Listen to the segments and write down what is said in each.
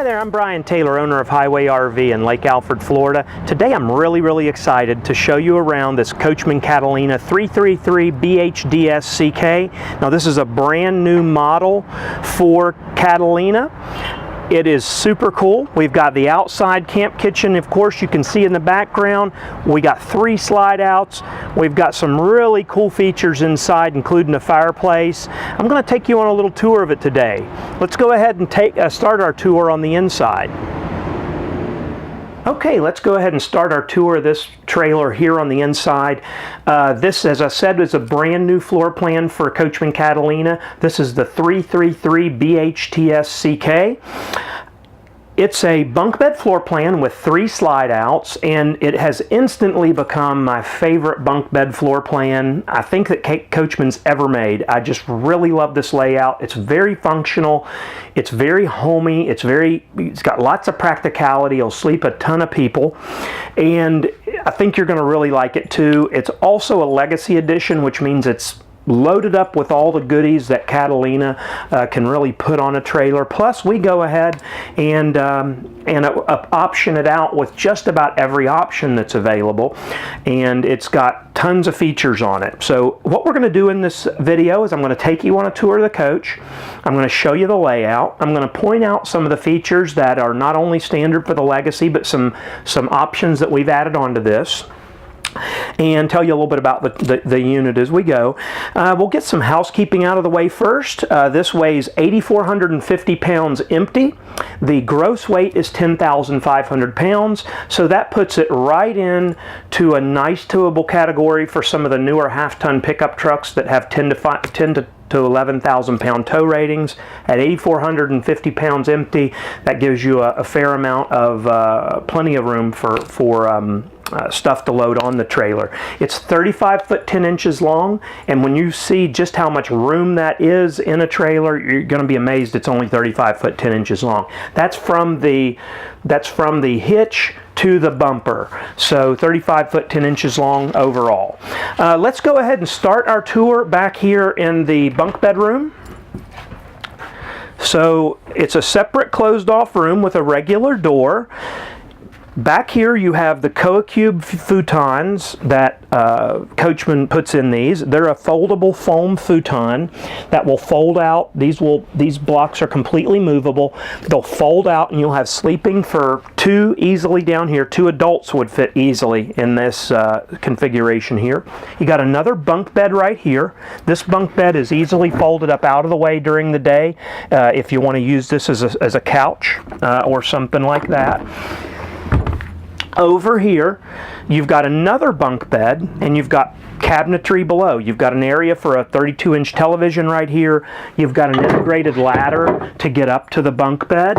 there, I'm Brian Taylor, owner of Highway RV in Lake Alfred, Florida. Today I'm really excited to show you around this Coachmen Catalina 333BHTSCK. Now this is a brand new model for Catalina. It is super cool. We've got the outside camp kitchen, of course, you can see in the background. We got 3 slide outs. We've got some really cool features inside, including a fireplace. I'm going to take you on a little tour of it today. Let's go ahead and start our tour on the inside. Okay, let's go ahead and start our tour of this trailer here on the inside. This, as I said, is a brand new floor plan for Coachmen Catalina. This is the 333BHTSCK. It's a bunk bed floor plan with 3 slide outs, and it has instantly become my favorite bunk bed floor plan I think that Coachmen's ever made. I just really love this layout. It's very functional. It's very homey. It's got lots of practicality. It'll sleep a ton of people, and I think you're going to really like it too. It's also a legacy edition, which means it's loaded up with all the goodies that Catalina can really put on a trailer. Plus, we go ahead and option it out with just about every option that's available, and it's got tons of features on it. So what we're going to do in this video is I'm going to take you on a tour of the coach. I'm going to show you the layout. I'm going to point out some of the features that are not only standard for the legacy, but some options that we've added onto this, and tell you a little bit about the unit as we go. We'll get some housekeeping out of the way first. This weighs 8,450 pounds empty. The gross weight is 10,500 pounds, so that puts it right in to a nice towable category for some of the newer half-ton pickup trucks that have 10 to 11,000 pound tow ratings. At 8,450 pounds empty, that gives you a fair amount of plenty of room for stuff to load on the trailer. It's 35 foot 10 inches long, and when you see just how much room that is in a trailer, you're going to be amazed it's only 35 foot 10 inches long. That's from the hitch to the bumper, so 35 foot 10 inches long overall. Let's go ahead and start our tour back here in the bunk bedroom. So it's a separate closed off room with a regular door. Back here you have the Coacube futons that Coachmen puts in these. They're a foldable foam futon that will fold out. These blocks are completely movable. They'll fold out, and you'll have sleeping for 2 easily down here. 2 adults would fit easily in this configuration here. You got another bunk bed right here. This bunk bed is easily folded up out of the way during the day if you want to use this as a couch or something like that. Over here, you've got another bunk bed, and you've got cabinetry below. You've got an area for a 32-inch television right here. You've got an integrated ladder to get up to the bunk bed.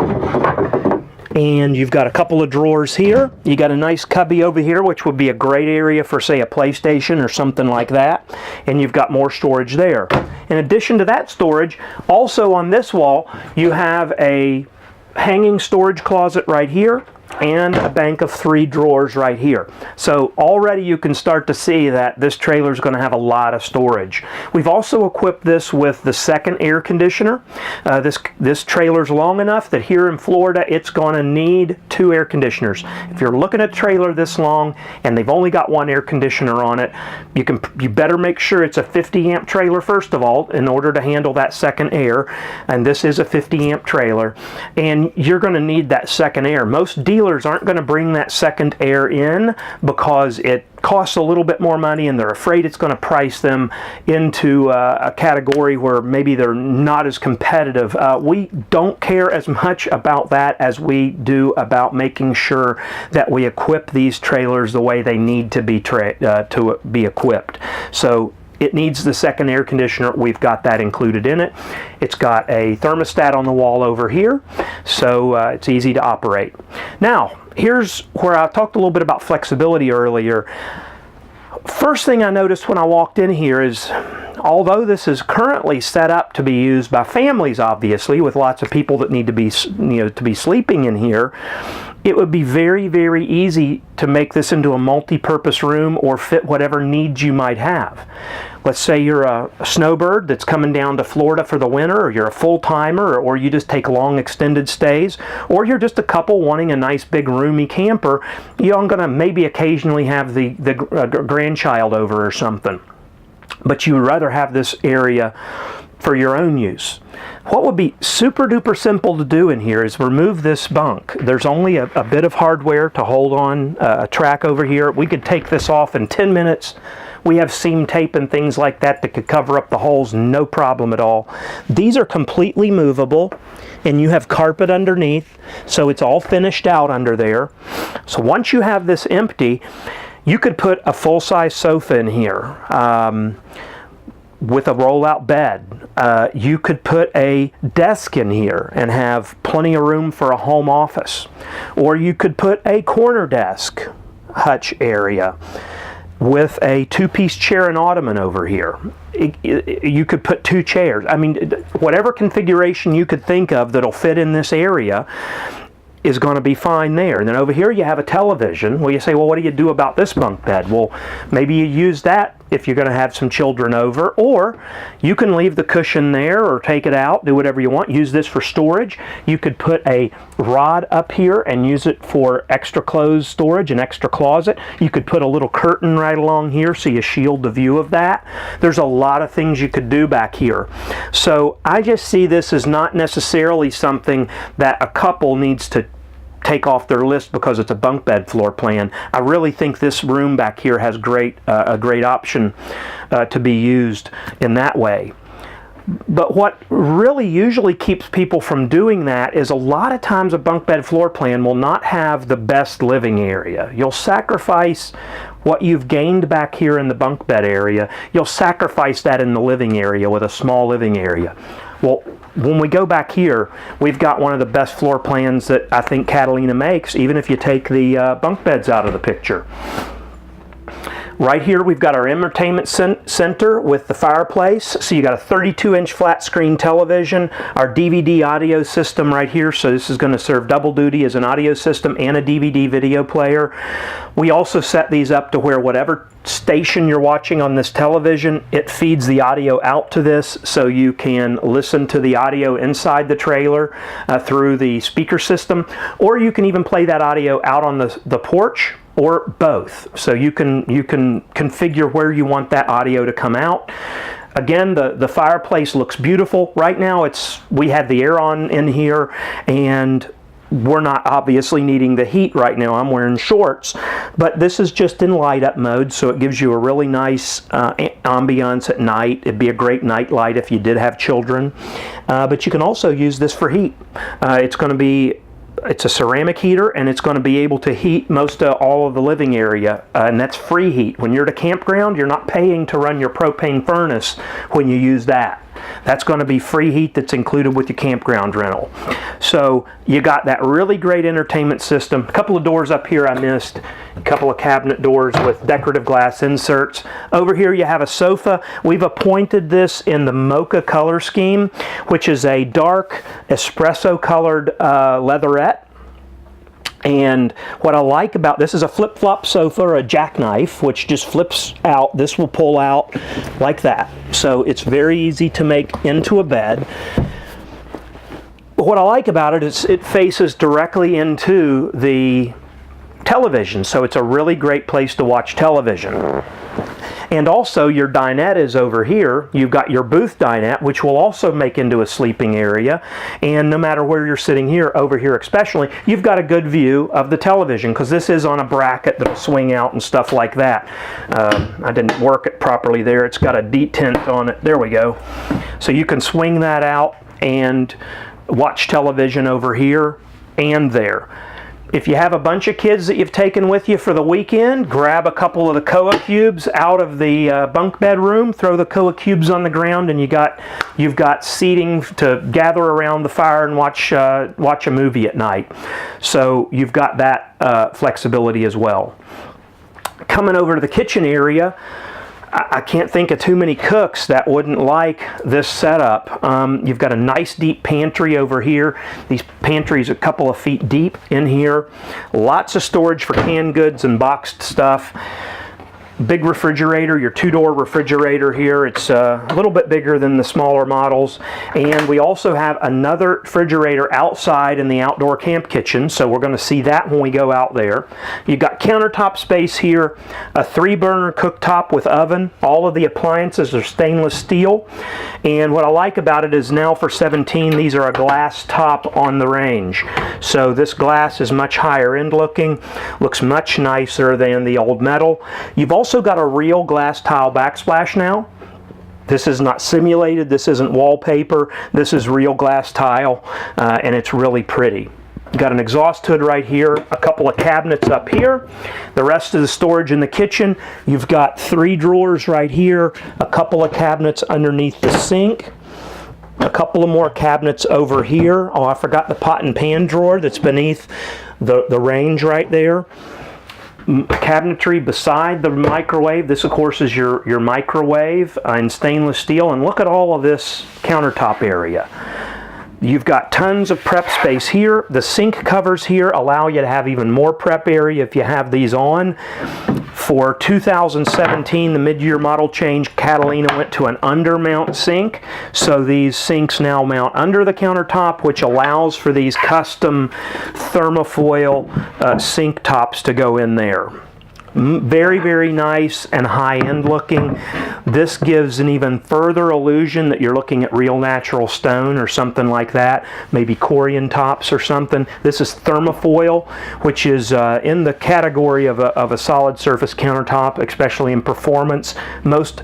And you've got a couple of drawers here. You got a nice cubby over here, which would be a great area for, say, a PlayStation or something like that. And you've got more storage there. In addition to that storage, also on this wall, you have a hanging storage closet right here, and a bank of 3 drawers right here. So already you can start to see that this trailer is going to have a lot of storage. We've also equipped this with the second air conditioner. This trailer's long enough that here in Florida it's going to need 2 air conditioners. If you're looking at a trailer this long and they've only got 1 air conditioner on it, you better make sure it's a 50 amp trailer first of all in order to handle that second air. And this is a 50 amp trailer, and you're going to need that second air. Most dealers aren't going to bring that second air in because it costs a little bit more money, and they're afraid it's going to price them into a category where maybe they're not as competitive. We don't care as much about that as we do about making sure that we equip these trailers the way they need to be equipped. So it needs the second air conditioner. We've got that included in it. It's got a thermostat on the wall over here, so it's easy to operate. Now, here's where I talked a little bit about flexibility earlier. First thing I noticed when I walked in here is, although this is currently set up to be used by families, obviously, with lots of people that need to be, to be sleeping in here, it would be very, very easy to make this into a multi-purpose room or fit whatever needs you might have. Let's say you're a snowbird that's coming down to Florida for the winter, or you're a full-timer, or you just take long extended stays, or you're just a couple wanting a nice big roomy camper. You're going to maybe occasionally have the grandchild over or something, but you would rather have this area for your own use. What would be super duper simple to do in here is remove this bunk. There's only a bit of hardware to hold on a track over here. We could take this off in 10 minutes. We have seam tape and things like that that could cover up the holes, no problem at all. These are completely movable, and you have carpet underneath, so it's all finished out under there. So once you have this empty, you could put a full-size sofa in here with a roll-out bed. You could put a desk in here and have plenty of room for a home office. Or you could put a corner desk hutch area with a two-piece chair and ottoman over here. You could put 2 chairs. I mean, whatever configuration you could think of that'll fit in this area is going to be fine there. And then over here you have a television. Well, you say, well, what do you do about this bunk bed? Well, maybe you use that if you're going to have some children over, or you can leave the cushion there or take it out, do whatever you want. Use this for storage. You could put a rod up here and use it for extra clothes storage, an extra closet. You could put a little curtain right along here so you shield the view of that. There's a lot of things you could do back here. So I just see this as not necessarily something that a couple needs to take off their list because it's a bunk bed floor plan. I really think this room back here has a great option to be used in that way. But what really usually keeps people from doing that is a lot of times a bunk bed floor plan will not have the best living area. You'll sacrifice what you've gained back here in the bunk bed area, you'll sacrifice that in the living area with a small living area. Well, when we go back here, we've got one of the best floor plans that I think Catalina makes, even if you take the bunk beds out of the picture. Right here we've got our entertainment center with the fireplace. So you got a 32-inch flat screen television, our DVD audio system right here. So this is going to serve double duty as an audio system and a DVD video player. We also set these up to where whatever station you're watching on this television, it feeds the audio out to this, so you can listen to the audio inside the trailer through the speaker system, or you can even play that audio out on the porch, or both. So you can configure where you want that audio to come out. Again, the fireplace looks beautiful. Right now we have the air on in here, and we're not obviously needing the heat right now. I'm wearing shorts, but this is just in light up mode, so it gives you a really nice ambiance at night. It'd be a great night light if you did have children, but you can also use this for heat. It's a ceramic heater, and it's going to be able to heat most of all of the living area, and that's free heat. When you're at a campground, you're not paying to run your propane furnace when you use that. That's going to be free heat that's included with your campground rental. So you got that really great entertainment system. A couple of doors up here I missed. A couple of cabinet doors with decorative glass inserts. Over here you have a sofa. We've appointed this in the mocha color scheme, which is a dark espresso colored leatherette. And what I like about this is a flip-flop sofa, or a jackknife, which just flips out. This will pull out like that. So it's very easy to make into a bed. But what I like about it is it faces directly into the television. So it's a really great place to watch television. And also your dinette is over here. You've got your booth dinette, which will also make into a sleeping area. And no matter where you're sitting here, over here especially, you've got a good view of the television, because this is on a bracket that'll swing out and stuff like that. I didn't work it properly there. It's got a detent on it. There we go. So you can swing that out and watch television over here and there. If you have a bunch of kids that you've taken with you for the weekend, grab a couple of the Koa cubes out of the bunk bedroom, throw the Koa cubes on the ground, and you've got seating to gather around the fire and watch a movie at night. So you've got that flexibility as well. Coming over to the kitchen area, I can't think of too many cooks that wouldn't like this setup. You've got a nice deep pantry over here. These pantries are a couple of feet deep in here. Lots of storage for canned goods and boxed stuff. Big refrigerator, your two-door refrigerator here. It's a little bit bigger than the smaller models. And we also have another refrigerator outside in the outdoor camp kitchen, so we're going to see that when we go out there. You've got countertop space here, a 3-burner cooktop with oven. All of the appliances are stainless steel. And what I like about it is now for $17, these are a glass top on the range. So this glass is much higher end looking, looks much nicer than the old metal. You've also got a real glass tile backsplash now. This is not simulated, this isn't wallpaper, this is real glass tile, and it's really pretty. Got an exhaust hood right here, a couple of cabinets up here, the rest of the storage in the kitchen. You've got 3 drawers right here, a couple of cabinets underneath the sink, a couple of more cabinets over here. Oh, I forgot the pot and pan drawer that's beneath the range right there. Cabinetry beside the microwave. This of course is your microwave in stainless steel, and look at all of this countertop area. You've got tons of prep space here. The sink covers here allow you to have even more prep area if you have these on. For 2017, the mid-year model change, Catalina went to an under-mount sink. So these sinks now mount under the countertop, which allows for these custom thermofoil sink tops to go in there. Very, very nice and high-end looking. This gives an even further illusion that you're looking at real natural stone or something like that, maybe Corian tops or something. This is thermofoil, which is in the category of a solid surface countertop, especially in performance. Most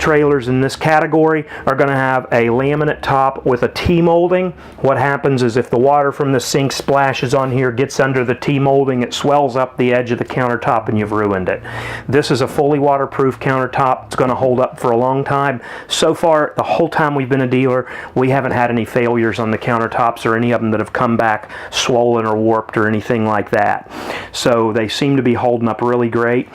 trailers in this category are going to have a laminate top with a T-molding. What happens is if the water from the sink splashes on here, gets under the T-molding, it swells up the edge of the countertop and you've ruined it. This is a fully waterproof countertop. It's going to hold up for a long time. So far, the whole time we've been a dealer, we haven't had any failures on the countertops or any of them that have come back swollen or warped or anything like that. So they seem to be holding up really great.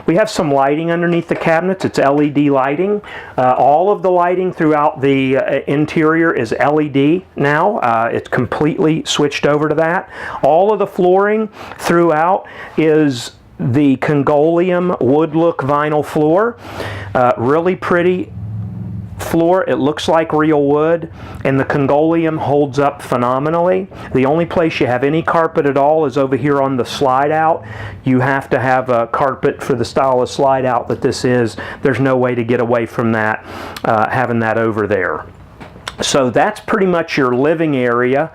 We have some lighting underneath the cabinets. It's LED lighting. All of the lighting throughout the interior is LED now. It's completely switched over to that. All of the flooring throughout is the Congolium wood look vinyl floor. Really pretty floor. It looks like real wood, and the Congolium holds up phenomenally. The only place you have any carpet at all is over here on the slide out. You have to have a carpet for the style of slide out that this is. There's no way to get away from that, having that over there. So that's pretty much your living area.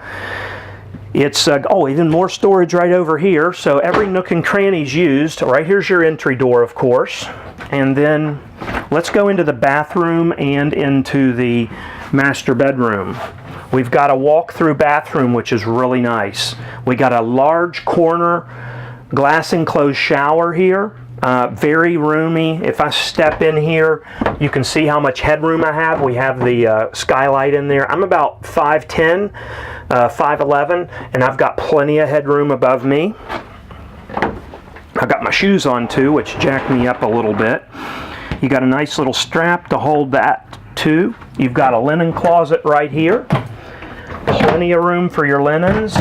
It's, even more storage right over here. So every nook and cranny is used. Right here's your entry door, of course. And then let's go into the bathroom and into the master bedroom. We've got a walk-through bathroom, which is really nice. We got a large corner glass enclosed shower here. Very roomy. If I step in here, you can see how much headroom I have. We have the skylight in there. I'm about 5'10", 5'11", and I've got plenty of headroom above me. I've got my shoes on too, which jack me up a little bit. You got a nice little strap to hold that too. You've got a linen closet right here. Plenty of room for your linens.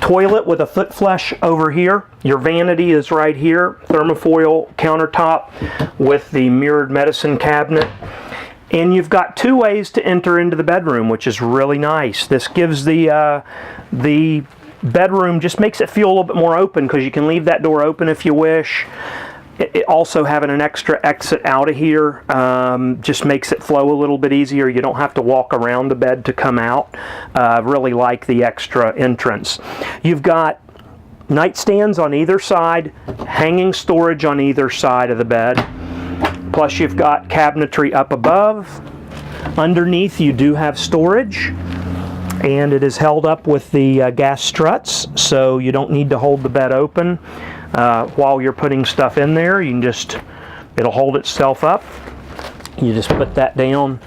Toilet with a foot flush over here. Your vanity is right here. Thermofoil countertop with the mirrored medicine cabinet. And you've got 2 ways to enter into the bedroom, which is really nice. This gives the bedroom, just makes it feel a little bit more open because you can leave that door open if you wish. It also having an extra exit out of here just makes it flow a little bit easier. You don't have to walk around the bed to come out. Really like the extra entrance. You've got nightstands on either side, hanging storage on either side of the bed. Plus you've got cabinetry up above. Underneath you do have storage, and it is held up with the gas struts, so you don't need to hold the bed open while you're putting stuff in there. You can it'll hold itself up. You just put that down.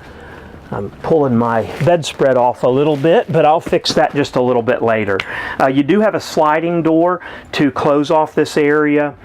I'm pulling my bedspread off a little bit, but I'll fix that just a little bit later. You do have a sliding door to close off this area.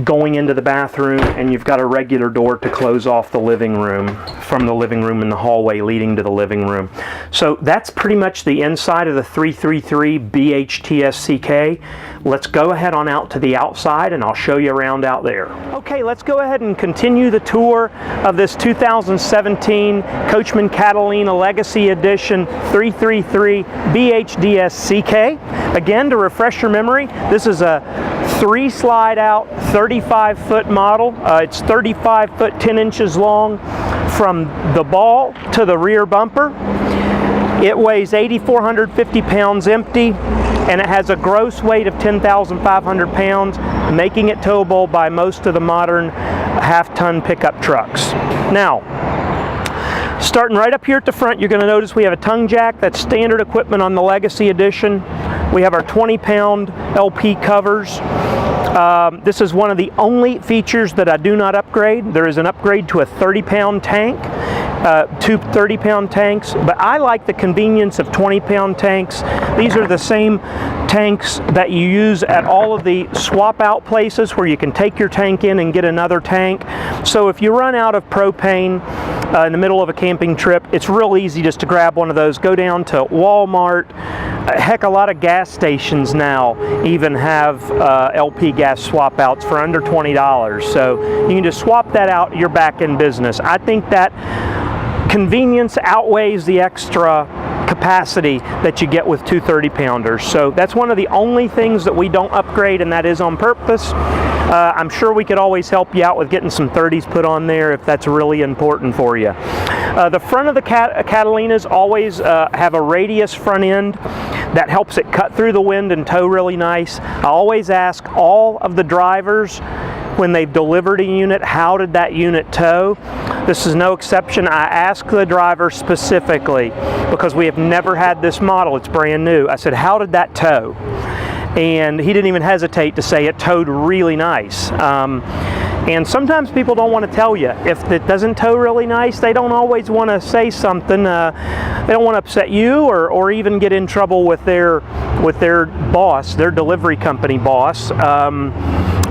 going into the bathroom, and you've got a regular door to close off the living room from the living room and the hallway leading to the living room. So that's pretty much the inside of the 333 BHTSCK. Let's go ahead on out to the outside and I'll show you around out there. Okay, let's go ahead and continue the tour of this 2017 Coachmen Catalina Legacy Edition 333 BHTSCK. Again, to refresh your memory, this is a 3 slide out 35-foot model. It's 35 foot 10 inches long from the ball to the rear bumper. It weighs 8,450 pounds empty, and it has a gross weight of 10,500 pounds, making it towable by most of the modern half-ton pickup trucks. Now, starting right up here at the front, you're going to notice we have a tongue jack. That's standard equipment on the Legacy Edition. We have our 20-pound LP covers. This is one of the only features that I do not upgrade. There is an upgrade to a 30-pound tank, 2 30-pound tanks, but I like the convenience of 20-pound tanks. These are the same tanks that you use at all of the swap-out places where you can take your tank in and get another tank. So if you run out of propane in the middle of a camping trip, it's real easy just to grab one of those, go down to Walmart. Heck, a lot of gas stations now even have LP gas swap outs for under $20. So you can just swap that out, you're back in business. I think that convenience outweighs the extra capacity that you get with 2 30-pounders. So that's one of the only things that we don't upgrade, and that is on purpose. I'm sure we could always help you out with getting some 30s put on there if that's really important for you. The front of the Catalinas always have a radius front end that helps it cut through the wind and tow really nice. I always ask all of the drivers when they've delivered a unit, how did that unit tow? This is no exception. I ask the driver specifically, because we have never had this model, it's brand new. I said, how did that tow? And he didn't even hesitate to say it towed really nice. And sometimes people don't want to tell you. If it doesn't tow really nice, they don't always want to say something. They don't want to upset you or even get in trouble with their boss, their delivery company boss.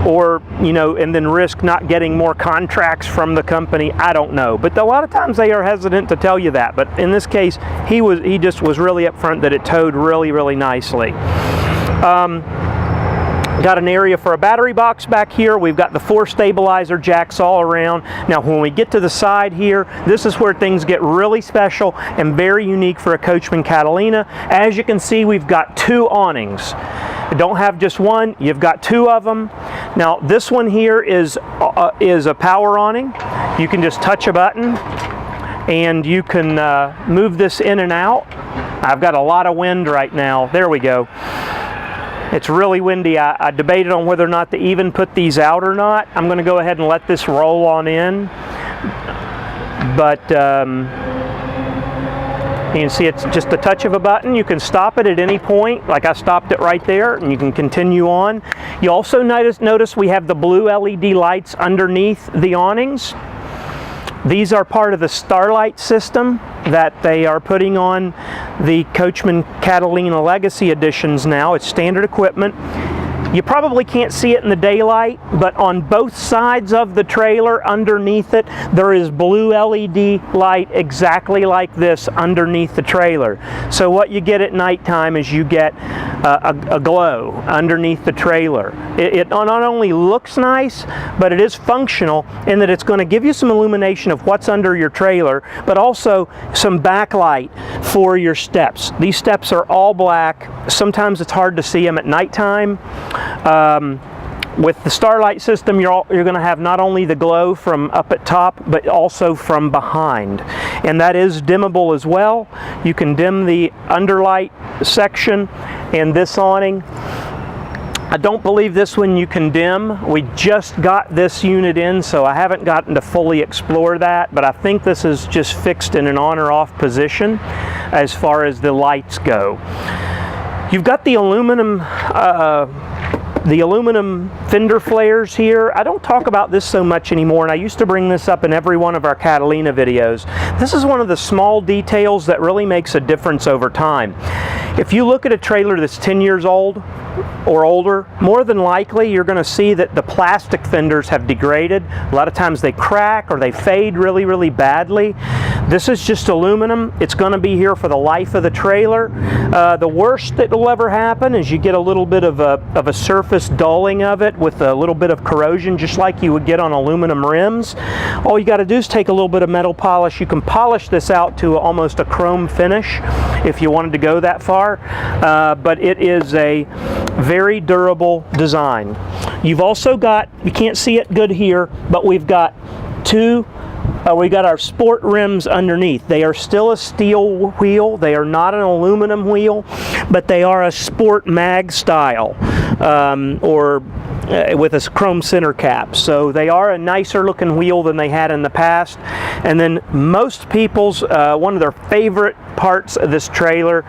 Or, you know, and then risk not getting more contracts from the company. I don't know, but a lot of times they are hesitant to tell you that. But in this case, he just was really upfront that it towed really, really nicely. Got an area for a battery box back here. We've got the 4 stabilizer jacks all around. Now when we get to the side here, this is where things get really special and very unique for a Coachmen Catalina. As you can see, we've got 2 awnings. You don't have just one, you've got 2 of them. Now this one here is a power awning. You can just touch a button and you can move this in and out. I've got a lot of wind right now. There we go. It's really windy. I debated on whether or not to even put these out or not. I'm going to go ahead and let this roll on in. But you can see it's just a touch of a button. You can stop it at any point, like I stopped it right there, and you can continue on. You also notice we have the blue LED lights underneath the awnings. These are part of the Starlight system that they are putting on the Coachmen Catalina Legacy Editions now. It's standard equipment. You probably can't see it in the daylight, but on both sides of the trailer underneath it, there is blue LED light exactly like this underneath the trailer. So what you get at nighttime is you get a glow underneath the trailer. It not only looks nice, but it is functional in that it's going to give you some illumination of what's under your trailer, but also some backlight for your steps. These steps are all black. Sometimes it's hard to see them at nighttime. With the Starlight system, you're going to have not only the glow from up at top, but also from behind. And that is dimmable as well. You can dim the underlight section and this awning. I don't believe this one you can dim. We just got this unit in, so I haven't gotten to fully explore that, but I think this is just fixed in an on or off position as far as the lights go. You've got the aluminum The aluminum fender flares here, I don't talk about this so much anymore, and I used to bring this up in every one of our Catalina videos. This is one of the small details that really makes a difference over time. If you look at a trailer that's 10 years old or older, more than likely you're going to see that the plastic fenders have degraded. A lot of times they crack or they fade really, really badly. This is just aluminum. It's going to be here for the life of the trailer. The worst that will ever happen is you get a little bit of a surface dulling of it with a little bit of corrosion, just like you would get on aluminum rims. All you got to do is take a little bit of metal polish. You can polish this out to almost a chrome finish if you wanted to go that far, but it is a very durable design. You've also got, you can't see it good here, but we've got we got our sport rims underneath. They are still a steel wheel. They are not an aluminum wheel, but they are a sport mag style, with a chrome center cap. So they are a nicer looking wheel than they had in the past. And then most people's, one of their favorite parts of this trailer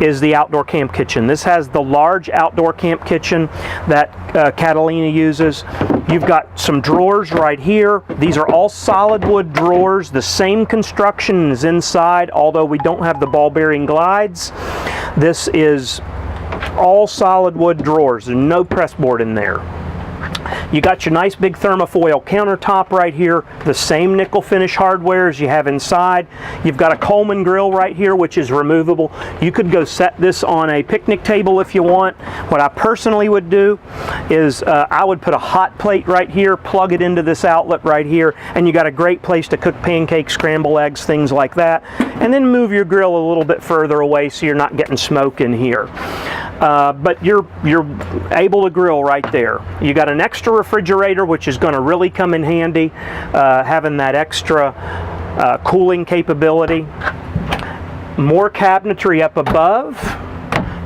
is the outdoor camp kitchen. This has the large outdoor camp kitchen that Catalina uses. You've got some drawers right here. These are all solid wood drawers. The same construction is inside, although we don't have the ball bearing glides. This is all solid wood drawers. There's no press board in there. You got your nice big thermofoil countertop right here, the same nickel finish hardware as you have inside. You've got a Coleman grill right here, which is removable. You could go set this on a picnic table if you want. What I personally would do is I would put a hot plate right here, plug it into this outlet right here, and you got a great place to cook pancakes, scramble eggs, things like that. And then move your grill a little bit further away so you're not getting smoke in here. But you're able to grill right there. You got an extra refrigerator, which is going to really come in handy, having that extra cooling capability. More cabinetry up above.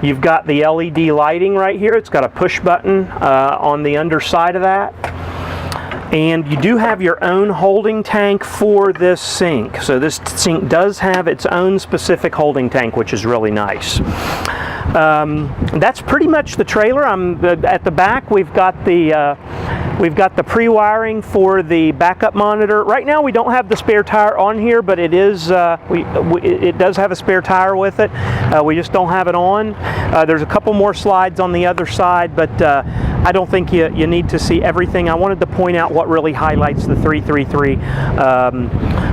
You've got the LED lighting right here. It's got a push button on the underside of that. And you do have your own holding tank for this sink. So this sink does have its own specific holding tank, which is really nice. That's pretty much the trailer. At the back, we've got the pre-wiring for the backup monitor. Right now, we don't have the spare tire on here, but it is it does have a spare tire with it. We just don't have it on. There's a couple more slides on the other side, but I don't think you need to see everything. I wanted to point out what really highlights the 333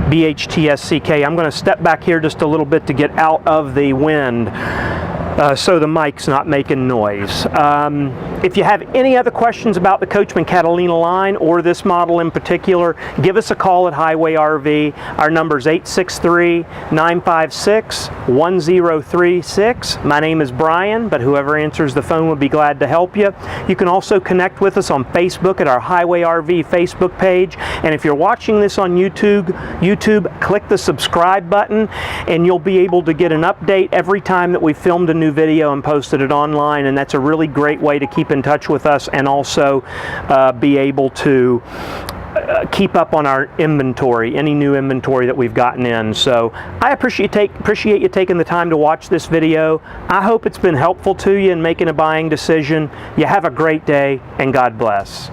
BHTSCK. I'm going to step back here just a little bit to get out of the wind. So the mic's not making noise. If you have any other questions about the Coachmen Catalina line or this model in particular, give us a call at Highway RV. Our number is 863-956-1036. My name is Brian, but whoever answers the phone would be glad to help you. You can also connect with us on Facebook at our Highway RV Facebook page. And if you're watching this on YouTube, click the subscribe button and you'll be able to get an update every time that we filmed a new video and posted it online. And that's a really great way to keep in touch with us and also be able to keep up on our inventory, any new inventory that we've gotten in. So I appreciate you taking the time to watch this video. I hope it's been helpful to you in making a buying decision. You have a great day and God bless.